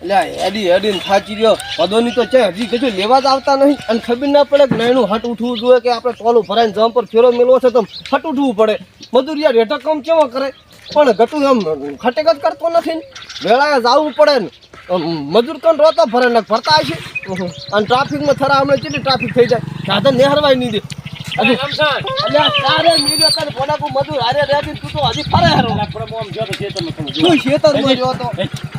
એડી એડી થાચી રહ્યો પદોની તો છે હજી કશું લેવા જ આવતા નહીં અને ખબર ના પડે કે નૈનું હટ ઉઠવું જોઈએ કે આપણે ટોલું ભરાઈને જમ પર ફેરો મેળવો છે તો હટ ઉઠવું પડે મજૂરિયા રેટા કામ કેવા કરે પણ ગટું એમ ખટેક જ કરતો નથી ને વેળાએ જવું પડે ને મજૂર કન રોતો ભરે ને ભરતા હશે અને ટ્રાફિકમાં થરા હમણાં કેટલી ટ્રાફિક થઈ જાય સાધન નેહરવાય નહીં દે તારે મીડિયો તને બોલાવું મજૂર હારે રેડી તું તો હજી ફરે હેરો શું ખેતરમાં રહ્યો તો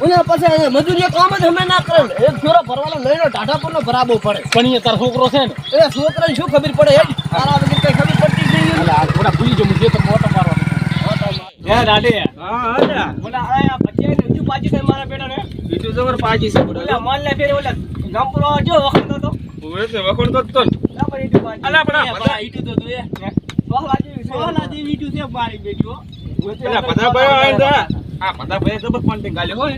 ઓલા પછી મજૂરીએ કામ જ અમે ના કરે એક ફેરો ભરવાનો લઈને ઢાઢાપુરનો ભરાવો પડે પણ એ તારો છોકરો છે ને એ છોકરાને શું ખબર પડે તારા વગર કઈ ખબર પડતી નહીં થોડા ભૂલી જવું છે તો મોટો મારવાનો હે દાડે હા હા બોલા આ પછી ઉજુ પાજી છે મારા બેટા ને બીજું જબર પાજી છે બોલા માલ લે ફેર ઓલા ગામપુરો જો વખતો તો ઓએ તે વખતો તો ના પણ ઈટુ પાજી અલા પણ બધા ઈટુ તો તું એ સોહલાજી ઈટુ છે મારી બેટીઓ ઓલા બધા ભાઈ આયા આ બધા ભાઈ જબર કોન્ટેક ગાલ્યો હોય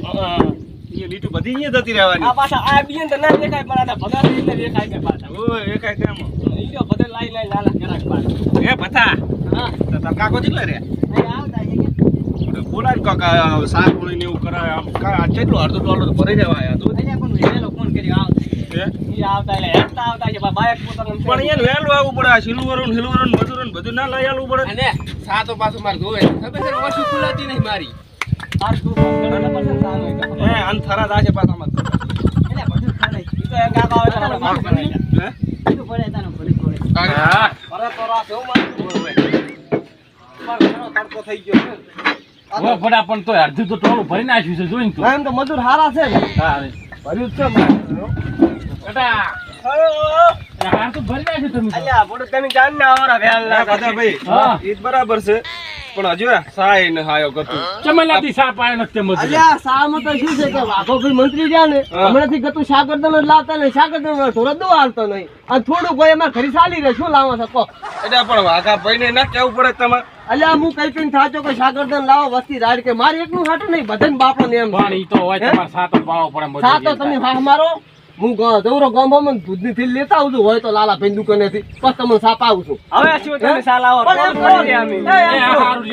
એ ઈટુ બધી અહીંયા જતી રહેવાની આ પાછા આ બીન તો ના દેખાય પણ આ ભગા એટલે દેખાય કે પાછા ઓય દેખાય કેમ ઈટુ બધા લાઈ લાઈ લાલા કરાક પાછા એ પતા હા તો તાર કાકો કેટલા રે બોલાય કાકા સાર કોણી ને એવું કરાય આમ કા કેટલું અડધો ડોલર ભરી દેવા આયા તો અહીંયા પણ વેલો ફોન કર્યો આવતા ઈ આવતા એટલે હેતા આવતા કે બાયક પોતાનું પણ અહીંયા વેલું આવવું પડે સિલવરન મજૂરન બધું ના લઈ આવવું પડે અને સાતો પાછું માર જોવે ખબર છે ઓછી ખુલાતી નહીં મારી આર તું ઘણા પસંદ સાનો એ અંથરા દાશે પાછા મત એટલે બધું ખાને ઈ તો એક કાકા આવે તો માર કરે હે ઈ તો પડે તાનો ભલે કરે હા અરે તો રા જો માર માર ઘણો તડકો થઈ ગયો ઓ ફડા પણ તો અડધું તો ટોળું ભરી નાખ્યું છે જોઈન તું એમ તો મજૂર હારા છે ને હા ભર્યું છે બેટા હા તો ભરી નાખ્યું તમે અલ્યા બોડો તમે જાન ના આવરા વેલ ના દાદા ભાઈ હા ઈ બરાબર છે પણ હજુ સાય ન હાયો ગતું ચમલાતી સા પાય નતે મજૂર અલ્યા સા માં તો શું છે કે વાઘો ભાઈ મંત્રી રહ્યા ને હમણાંથી ગતું સાગરદન જ લાવતા ને સાગરદન થોડો દો હાલતો નહીં અને થોડું કોઈ એમાં ઘરી ચાલી રહે શું લાવો છો એટલે પણ વાઘા ભાઈ ને ના કેવું પડે તમારે અલ્યા હું કઈ કઈ થાચો કે સાગરદન લાવો વસ્તી રાડ કે મારે એકલું હાટું નહીં બધાને બાપો ને એમ પાણી તો હોય તમારે સાતો પાવો પડે મજૂરી સાતો તમે હાથ મારો હું દોરો ગામમાં દૂધની થેલી લેતા આવું છું હોય તો લાલા ભાઈ દુકાનેથી પછી તમને સાપ આવું છું હવે શું તમે સાલ આવો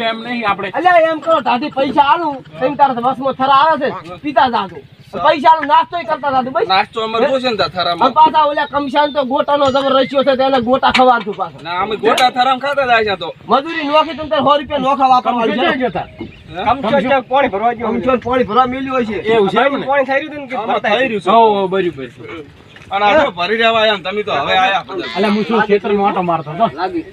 એમ નહીં આપણે અલ્યા એમ કરો ઢાઢી પૈસા આલું તેમ તારા બસમાં થરા આવે છે પીતા જાતું પૈસા આલું નાસ્તો કરતા જાતું ભાઈ નાસ્તો અમારે જોશે ને થરામાં પાછા ઓલા કમશાન તો ગોટાનો જબર રચ્યો છે તેને ગોટા ખવાડતું પાછા ના અમે ગોટા થરામ ખાતા જાય છે તો મજૂરી નોખી તમે 100 રૂપિયા નોખા વાપરવા જતા કમશો પાણી ભરવા જો કમશો પાણી ભરવા મેલ્યું હોય છે એવું છે ને પાણી થઈ રહ્યું કે ભરતા થઈ રહ્યું છે હો બરાબર અને આ ભરી રહેવા એમ તમે તો હવે આયા અલ્યા હું શું ખેતરમાં આટો મારતો તો લાગી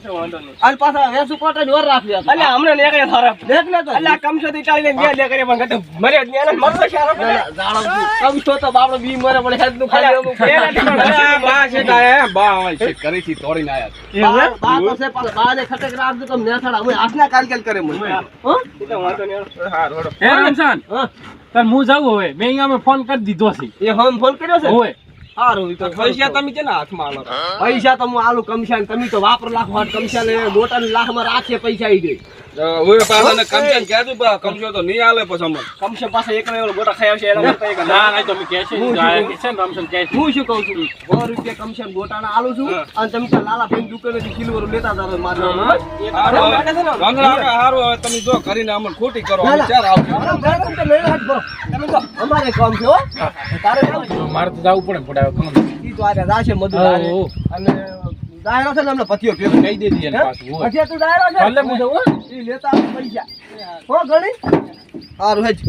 આલ પાછા વેસુ કોટે ઓર રાખ્યા અલ્યા હમણે ને એકય થરા દેખ લે તો અલ્યા કમશો થી ચાલીને બે લે કરે પણ ગટે મરે નેને મરતો શારો જાળો કમશો તો બાપડો બી મરે પણ હેડ નું ખાલી બા છે તા બા હોય છે કરી થી તોડીને આયા બા તો છે પણ બા ને ખટક રાખજો તો નેથડા હું હાથના કાલ કરે મને હો તો વાતો ને હા રોડો હે રમસાન તાર હું જાવ હવે મે અહીંયા ફોન કરી દીધો છે એ હમ ફોન કર્યો છે ઓય હારું તો પૈસા તમે કેના હાથમાં આલો પૈસા તો હું આલુ કમશાન તમે તો વાપર લાખ વાટ કમશાન ગોટાની લાખમાં રાખે પૈસા આવી ગઈ ઓય પાછા કમશાન કહેતું બા કમશો તો નહીં આલે પછી અમને કમશો પાસે એક ને ગોટા ખાઈ આવશે એના કરતા એક ના ના તો મે કહે છે જાય કે છે રમશન કહે હું શું કહું છું 100 રૂપિયા કમશાન ગોટાના આલુ છું અને તમે તો લાલા ભાઈ દુકાનેથી કિલોર લેતા જાવ મારો હારું હવે તમે જો કરીને અમને ખોટી કરો વિચાર આવજો તમે તો અમારે કામ છે હો તારે મારે તો જાવું પડે પડાવ ઈ તો આ રાશે મધુર અને દાયરો છે ને હમણાં પતિયો ભેગો કહી દેધી એને પાછું પછી તું દાયરો છે ભલે હું જાઉં ઈ લેતા પૈસા હો ગણી હારું હેજ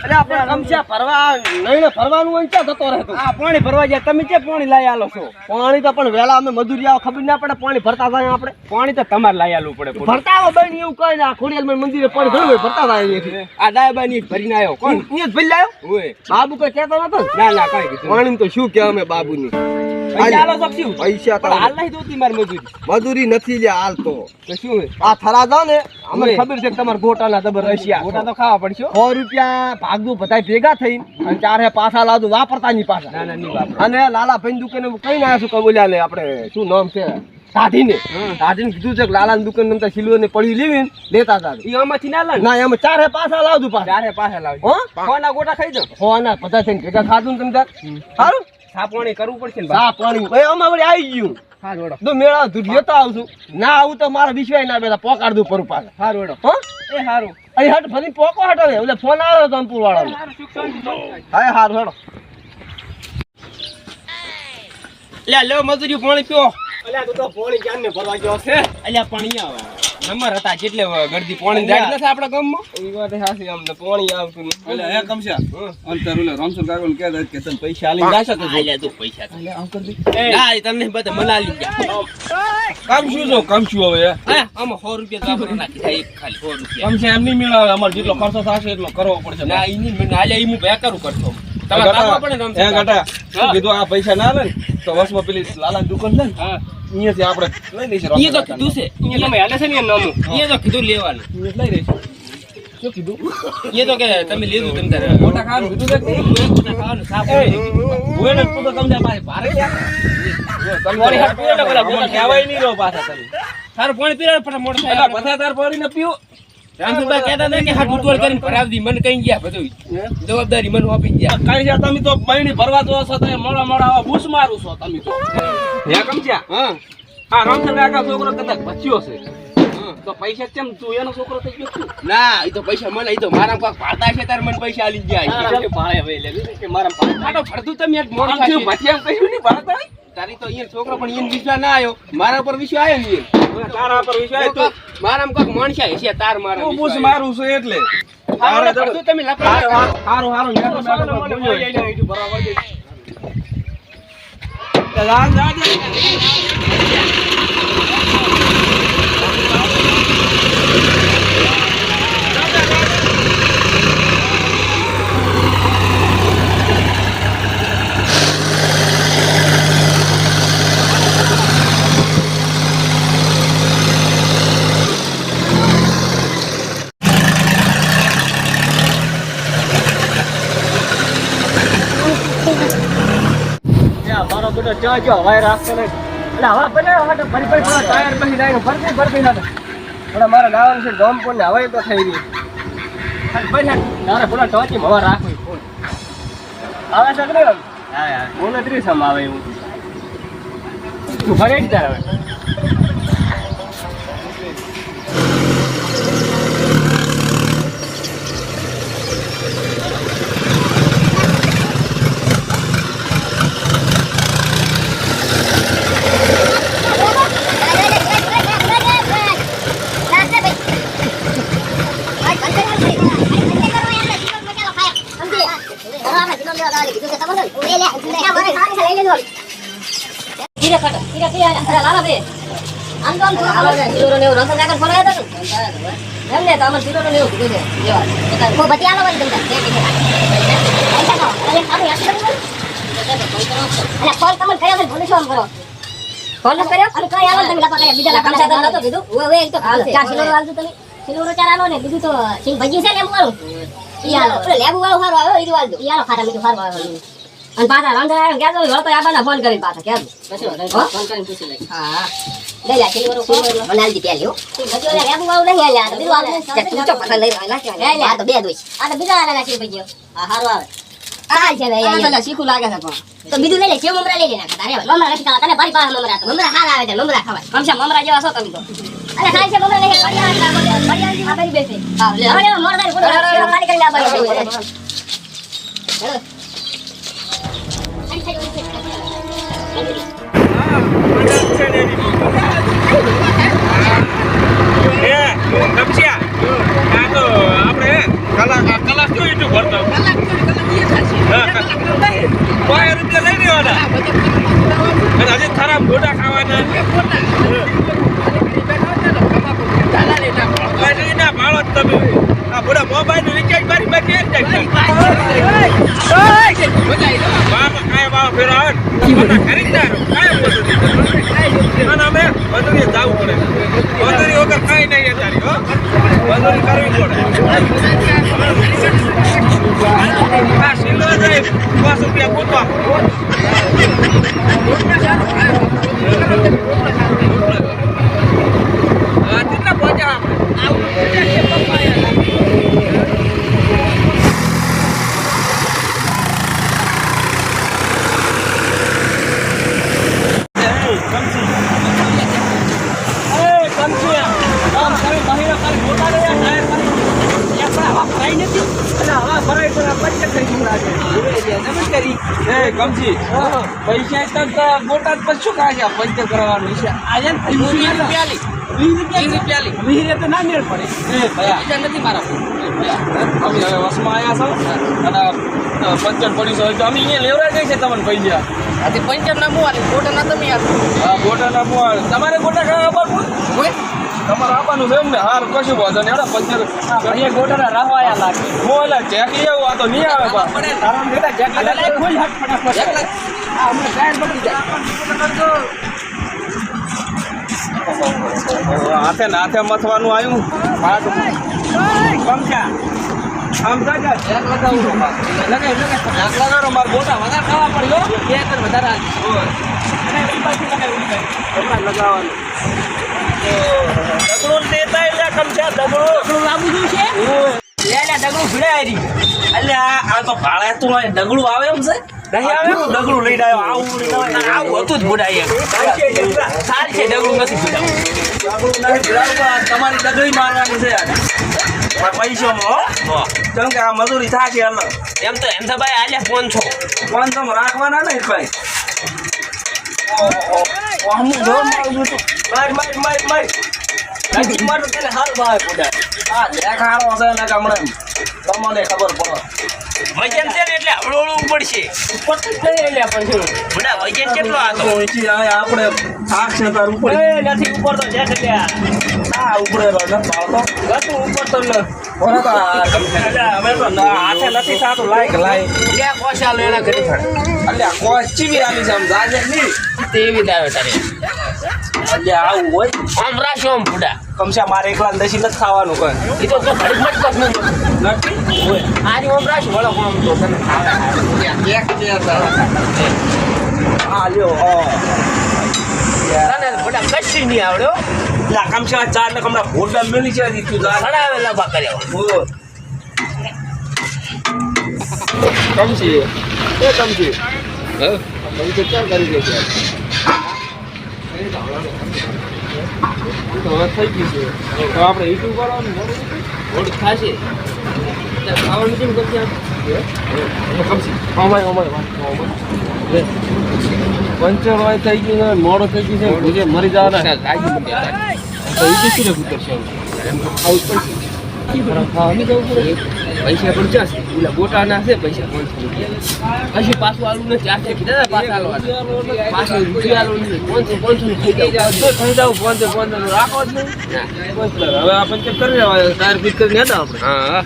અરે આપણે કમચા ફરવા નઈને ફરવાનું હોય ક્યાં જતો રહેતો આ પાણી ભરવા જાય તમે કે પાણી લઈ આલો છો પાણી તો પણ વેલા અમે મજૂરી આવ ખબર ના પડે પાણી ભરતા જાય આપણે પાણી તો તમારે લઈ આલવું પડે ભરતા આવો બની એવું કઈ ના ખોડિયાલ મંદિરે પાણી ભરવું હોય ભરતા જાય અહીંથી આ ડાયબા ની ભરીને આવ્યો કોણ અહીંયા જ ભરી લાયો ઓય બાબુ કઈ કહેતો નતો ના ના કઈ કીધું પાણી તો શું કે અમે બાબુની પૈસા આલો સક્ષી પૈસા તો હાલ નહીં દોતી માર મજૂરી નથી લે હાલ તો શું આ થરા જાવ ને અમને ખબર છે કે તમાર ગોટાના દબર રશિયા ગોટા તો ખાવા પડશે 100 રૂપિયા ભાગદુ બધાય ભેગા થઈને અને ચારે પાછા લાવજો વાપરતા ની પાછા ના ના ની વાપર અને લાલા ભાઈ દુકાને કઈ ના શું કબોલ્યા લે આપણે શું નામ છે સાધીને કીધું છે કે લાલાની દુકાન નમતા સિલ્વર ને પડી લેવીને લેતા હતા ઈ આમાંથી ના લાવ ના એમ ચારે પાછા લાવજો પાછા ચારે પાછા લાવજો હો કોના ગોટા ખાઈ દો હો ના બધા થઈને ભેગા ખાધું ને તમે તાર સારું સા પાણી કરવું પડશે ને સા પાણી ભાઈ આમાં વળી આવી ગયું હા રોડો તો મેળા ધુડિયો તો આવશું ના આવું તો મારા વિશ્વાસ ના બેટા પોકાડ દઉં પરું પાછા હા રોડો હો એ હારું અહીં હટ ફરી પોકો હટો ને એટલે ફોન આવ્યો તો અંપુર વાળાનો હા હારું હેડો લે લો મજૂરી પાણી પીઓ અલ્યા તું તો પોણી ક્યાં ને ભરવા ગયો છે અલ્યા પાણી આવે નંબર હતા જેટલે ગરદી પાણી દાડ નથી આપડા ગામમાં એ વાત હાસી અમને પાણી આવતું નહીં એટલે હે કમશા અંતર ઓલે રામસર કાકો ને કહે કે તમે પૈસા આલી જાશો તો અલ્યા તું પૈસા અલ્યા આમ કરી દે ના એ તમને બધા મના લી ગયા કામ શું જો કામ શું હવે હે આમાં 100 રૂપિયા તો આપણે નાખી થાય એક ખાલી 100 રૂપિયા કમશે એમ નહીં મેળાવે અમાર જેટલો ખર્ચો થશે એટલો કરવો પડશે ના ઈ નહીં મને આલ્યા ઈ હું બે કરું કરતો તમારે કામ પડે રામસર હે ગાટા શું કીધું આ પૈસા ના લે ને તો વર્ષમાં પેલી લાલાની દુકાન છે ને હા અહીંયાથી આપણે લઈ લઈશું ઈ તો કીધું છે ઈ તમે હાલે છે ને નામું ઈ તો કીધું લેવાનું લઈ રહીશું શું કીધું ઈ તો કે તમે લીધું તમે તારે મોટા ખાવાનું કીધું કે મોટા ખાવાનું સાફ હોય ને તું તો કમશે પાસે ભારે પાણી હાથ પીવો ને પેલા અમને કહેવાય નહીં રહ્યો પાછા તમે તારું પાણી પીવા પણ મોટો એટલે થાય બધા તાર પડીને પીવો રામસુભાઈ કહેતા હતા કે હાથ ઉતવળ કરીને ભરાવી દી મને કઈ ગયા બધું જવાબદારી મને આપી ગયા કાઈ છે તમે તો બહેણી ભરવા જો છો તો મોડા મોડા આવા બૂસ મારું છો તમે તો હે કમજા હા હા રામસર કાકા છોકરો કદાચ બચ્યો છે તો પૈસા કેમ તું એનો છોકરો થઈ ગયો તું ના એ તો પૈસા મને એ તો મારા પાક પાડતા છે તાર મને પૈસા આલી ગયા ભાઈ હવે લે કે મારા ખાટો ફરતું તમે એક મોણ આમ થયું ભઠિયામ કશું નહીં ભરતા તારી તો અહીંયા છોકરો પણ અહીંયા વિશ્વાસ ના આવ્યો મારા પર વિશ્વાસ આવ્યો ને તારા પર વિશ્વાસ તું મારામ કોક માણસા હશે તાર મારા તું બૂસ મારું છે એટલે હારું ફરતું તમે લફડા હારું હારું મારો બેટો ચા જો હવાય રાખતો નહીં એટલે હવા બને હવા તો ફરી થોડા ટાયર પછી લાઈને ફરતી ના થોડા મારા ગાવાનું છે ગોમપુર ને હવાય તો થઈ ગઈ તારે પૂરા ટોચી હવા રાખવી આવે છે કે નહીં હા બોલે 30 આવે એવું તું ફરે જ તારે હવે અને પાછા રાંધા આવ્યો ક્યાં તો વળતો આબાના ફોન કરીને પાછા ક્યાં ફોન કરીને પૂછી લઈ હા લઈ લે સિલ્વર બનાવી દી પેલી હો બચ્યો લે રેબુ વાળું નહીં આલ્યા તો બીજું આલે તું ચો પકડ લઈ રહ્યા આ તો બે દોઈ આ તો બીજા આલા છે ભઈયો હા હારું આવે આ છે લે આ તો શીખું લાગે છે પણ તો બીજું લઈ લે સેવ મમરા લઈ લે ના તારે મમરા નથી ખાવા તને ભારી પાસે મમરા તો મમરા હાર આવે છે મમરા ખાવાય કમસા મમરા જેવા છો તમે તો અરે ખાઈ છે મમરા લઈ બળિયા આ બરી બેસે હા લે હવે મોરદાર ફોટો ખાલી કરી લે આ બળી મોબાઈલ રિચાર્જ મારી બાકી ખરીદદારો કાંઈ બધું અમે મજૂરી જવું પડે મજૂરી વગર કાંઈ નહીં તારી હો મજૂરી કરવી પડે આ સિલ્લો જાય 5 રૂપિયા ગોતવા કેટલા પહોંચ્યા ભરાય પણ આ પંચર થઈ ગયું લાગે. એ કમજી પૈસા તક ગોટા જ પછી શું કાશે આ પંચર કરવાનું છે આજે 20 રૂપિયા તો ના મેળ પડે. એ ભયા નથી મારા અમે હવે વસમાં આવ્યા છો અને પંચર પડી છે તો અમે અહીંયા લેવરા જાય છે તમને પૈસા હા ગોટા ના મુઆ તમારે ગોટા ખાવા આવવાનું તમારે આવવાનું છે એમ ને હાર કશું વાંધો નહીં હેડો પંચર અહીંયા ગોટાના રાહવાયા લાગે. મોલા જેકલી એવું આ તો નહીં આવે બા તારામ બેટા જેકલા લઈ ખોલ હાથ ફટાફટ. આ હમણાં ટાયર બગડી જાય. હાથે ને હાથે મથવાનું આવ્યું પંખા આમ જાગા જેક લગાવું લગાડો મારે ગોટા વધારે ખાવા પડ્યો વધારે અને એ પાછી લગાવી હમણાં લગાવવાનું ડગડું દેતા એટલે કમચા ડગડું લાંબુ શું છે લે ડગલું ભીડાય એટલે આ તો ભાડે તું ડગડું આવે એમ છે નહીં આવે ડગડું લઈને આવ્યો આવું લઈને આવું હતું જ ભૂડાય સારી છે ડગડું નથી ભૂડાવું ડગડું નથી ભૂડાવું તમારી ડગડી મારવાની છે પૈસામાં કેમ કે આ મજૂરી થાશે અલગ એમ તો ભાઈ આલ્યા 500 રાખવાના ને ભાઈ મારું તને હાલ ભાવે ભૂડા હા દેખાડો છે ને કે હમણાં તમને ખબર પડે વજન છે ને એટલે હળવું પડશે ઉપર તો થઈ લે પણ શું બડા વજન કેટલો હતો ઓછી આપણે થાક છે તાર ઉપર એ નથી ઉપર તો જેક લે ના ઉપડે ન પાડતો ગતું ઉપર તો ન હવે તો હાથે નથી થતું લાઈક લે કોશા લેણા કરી ફળ અલ્યા કોચી બી આલી છે આમ જાજે નહીં તેવી દાવે તારે અલ્યા આવું હોય આમ રાશો આમ બુડા કમસા મારે એકલા દસી નથી ખાવાનું કઈ એ તો ઘડી મત કસ ન નથી હોય આરી આમ રાશો વળો આમ તો તને ખાવે એક છે આ લ્યો તને બડા કશી નહીં આવડ્યો લા કમસા ચાર ને કમરા ભોડા મેલી છે તું જા ઘણા લબા કર્યા કમસી એ કમસી હે કમસી ક્યાં કરી દે છે તો હવે થઈ ગયું છે તો આપણે ઈટું કરવાનું ઓડ ખાશે ખાવાનું કેમ કરશે કમસી અમાય પંચર હોય થઈ ગયું છે મોડો થઈ ગયું છે ભૂજે મરી જવાના ગાજી મૂકે તો ઈટું શું ઉતરશે એમ તો ખાવું પડશે ખાવાની જવું પડે પૈસા પણ ચાશે ઓલા ગોટાના છે પૈસા 500 રૂપિયા પછી પાછું આલું નથી આ કીધા ને પાછા આલવાના પાછું રૂપિયા આલું નથી 500 નું થઈ જાવ થઈ જાવ 500 રાખો જ નહીં બસ હવે આ પંચર કરી લેવા ટાયર ફિટ કરીને હતા આપણે હા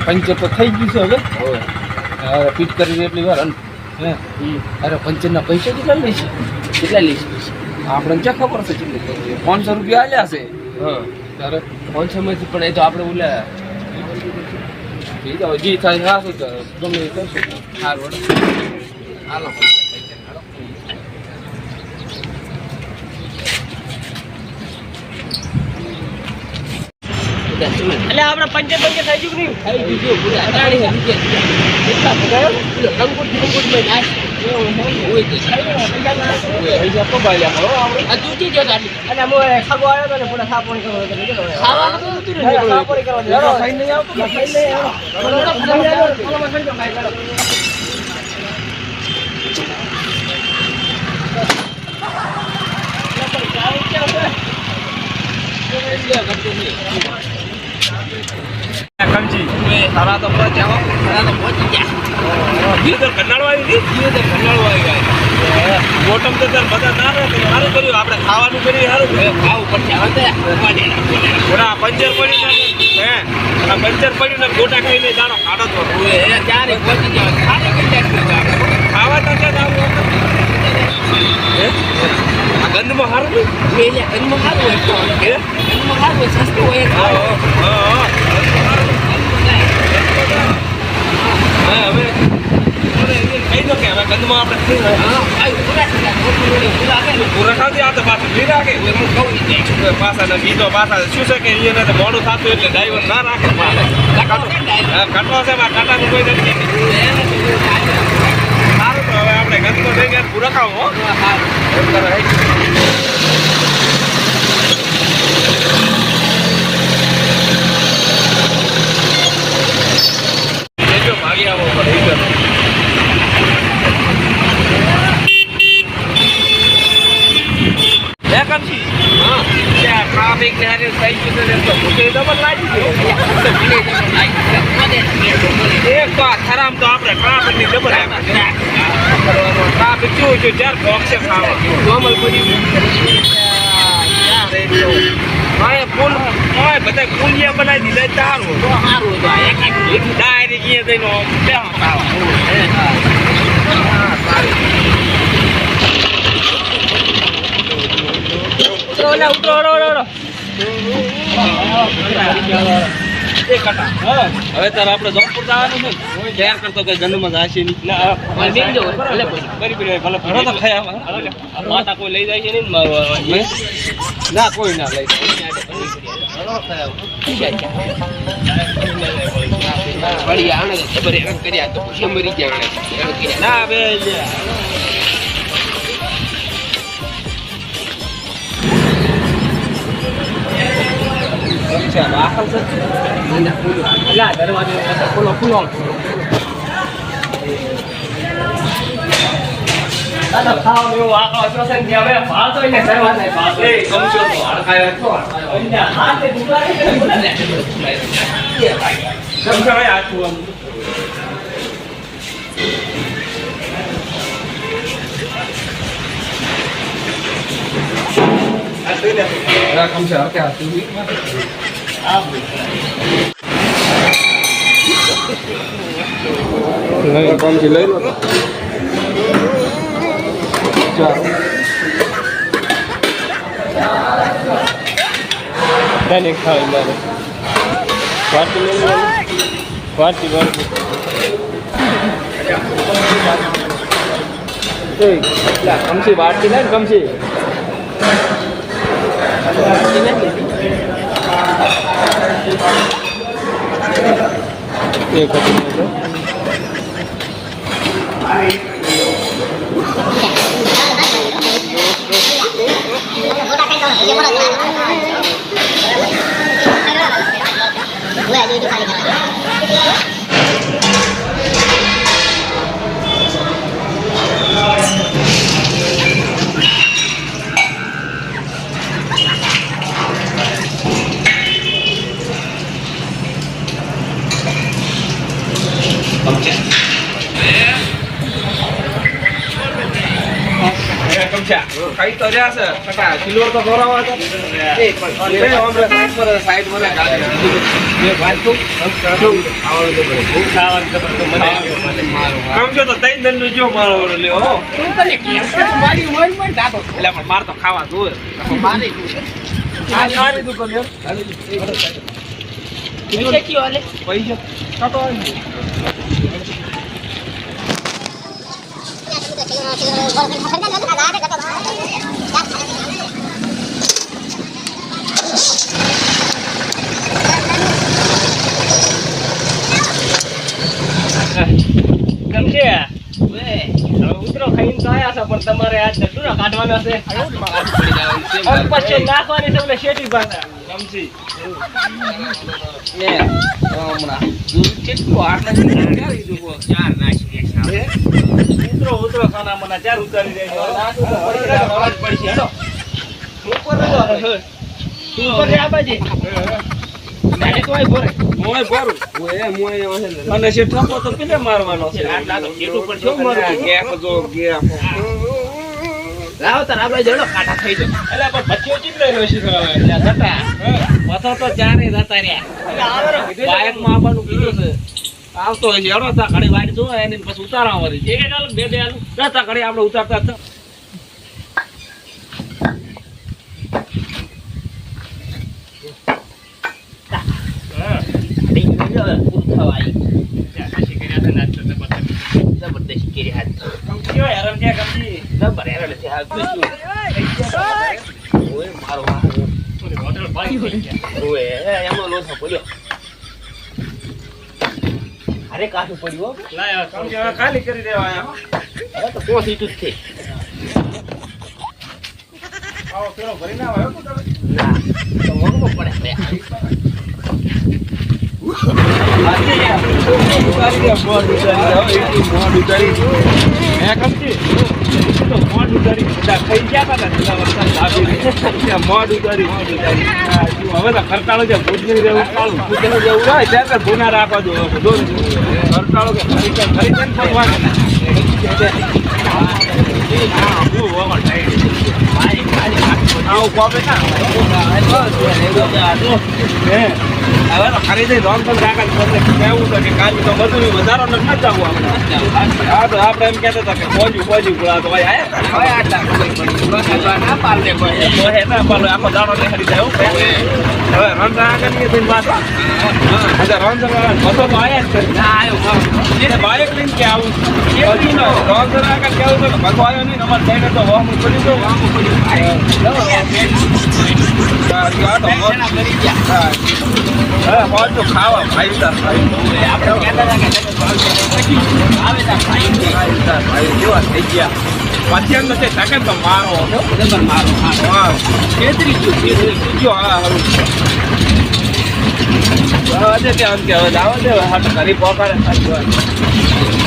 પંચર તો થઈ ગયું છે હવે ફિટ કરી એટલી વાર હે અરે પંચરના પૈસા કેટલા લઈશ કેટલા લઈશ આપણે ક્યાં ખબર છે કેટલી 500 રૂપિયા આલ્યા છે હા તારે 500 માંથી પણ એ તો આપણે ઓલા જી થાય હા શું ગમે એ કરશું સારું હાલો એટલે આપણે પંચર થઈ ગયું નહીં થઈ ગયું પૂરા અટાણી કેટલા ભગાયો રંગોટ માં નાખ હોય તો પૈસા પબાલ્યા હો આપણે આ તું જો આટલી અને અમે ખાગો આવ્યો તો ને પૂરા સાપોણી કરવા તો નીકળો ખાવાનું તો નતું ને સાપોણી કરવા લડો ખાઈ નહીં આવતો કમજી તારા તો પહોંચ્યા પહોંચી ગયા ગીર કન્નાળો આવી હતી કન્નાળો આવી ગયા મોટમ તો બધા ના રહે સારું કર્યું આપણે ખાવાનું કર્યું સારું ખાવું પડશે હવે ઓલા પંચર પડ્યું હે આ પંચર પડ્યું ને ગોટા ખાઈને જાણો કાઢો તો ત્યારે પહોંચી ગયા ખાલી કેટલા ખાવા તો ક્યાં જવું આ ગંદમાં સારું નહીં ગંદમાં સારું હોય ગંદમાં સારું હોય સસ્તું હોય હવે ગંદમાં આપણે થઈ પૂરા ખાતી આ તો પાછું લઈ રાખે પાછા બીજો પાછા શું છે કે એને તો મોડું થતું એટલે ડ્રાઈવર ના રાખે કાટવા છે કાંટાનું કોઈ નથી સારું તો હવે આપણે ગંદનો થઈ ગયા પૂરા ખાવો ભાગી આવો ટ્રાફિક ને હારે થઈ ગયું તો ડબલ લાગી એક તો ખરામ તો આપણે ટ્રાફિક ની ડબલ ટ્રાફિક શું છે ચાર બોક્સ છે ખાવા નોર્મલ પડી પુલ બધા પુલિયા બનાવી દીધા સારું ડાયરેક્ટ અહીંયા જઈને ઉતરો હવે તારે આપણે જોધપુર જવાનું છે તૈયાર કરતો કઈ ગંદમાં જશે નહીં માતા કોઈ લઈ જાય છે ને ના કોઈ ના લઈ ના બે કામથી લઈ લો ચાલો ખાવી મારે વાટી લઈ વાટી કમસી વાટી લે ને કમસી એક કઈ તો રહ્યા છે કટા સિલ્વર તો ભરાવા હતા સાઈડ પર તો તઈ દંડ જો મારો લ્યો એટલે માર તો ખાવા દૂર પૈસા ઉતરો ખાઈને તો આયા છો પણ તમારે આજ ટૂરા કાઢવાના છે પછી નાખવાની છે એટલે શેટી પાછા ગમસી હમણાં કેટલું આઠ ચાર નાખી ઉતરો ખાના મને ચાર ઉતારી દે અને છે ઠપો તો કેટલે મારવાનો છે લાવ તાર આપણે જડો કાટા થઈ જાય એટલે પણ બચ્ચો ચીટલે નોશી કરાવે એટલે જતા પતો તો ચારે જતા રહ્યા એટલે બાઇક માં આવવાનું કીધું છે આવતો હોય છે એનો તા ઘડી વાડી જો એની પછી ઉતારવા વળી એક એક આલુ બે બે આલુ જતા ઘડી આપણે ઉતારતા હતા જબરદસ્ત કરી હાથ કેવો હેરાન થયા કમજી જબર હેરાન છે આ શું ઓય મારો હોટલ ભાઈ ઓય એમનો લોસો પડ્યો અરે કાઠું પડ્યું લાય કમજી હવે ખાલી કરી દેવા આયા હવે તો કોણ સીટું જ છે આવો પેલો ભરી ના આવ્યો તો ના તો મોંઘો પડે ખર્ચાળો છે ભૂત નહીં રહેવું કાળું ભૂત જેવું હોય ત્યારે ગુના રાખવા દો ખર્ચાળો કે ખરીદે હવે તો ખરીદી લોન પણ કાકા કહેવું તો કે કાલ તો બધું વધારો નથી જવું આપણે તો આપણે એમ કહેતા હતા કે પહોંચ્યું ગુળા તો ભાઈ આટલા ના પાડે આખો દાડો ને ખરીદે એવું હવે રંધા કરીએ તો પાછા રંધા બસો તો આયા જ કરે બાઇક લઈને કે આવું રંધા આગળ કેવું તો બસો આવ્યો નહીં અમારે થઈને તો વાહમું પડ્યું તો વાહમું પડ્યું હા તો ખાવા ભાઈ જેવા થઈ ગયા પછી અંદર સેકન્ડ તો મારો મારો છેતરી ગયો હા હવે ત્યાં કે હવે જાવ દે ઘરે પહોંચાડે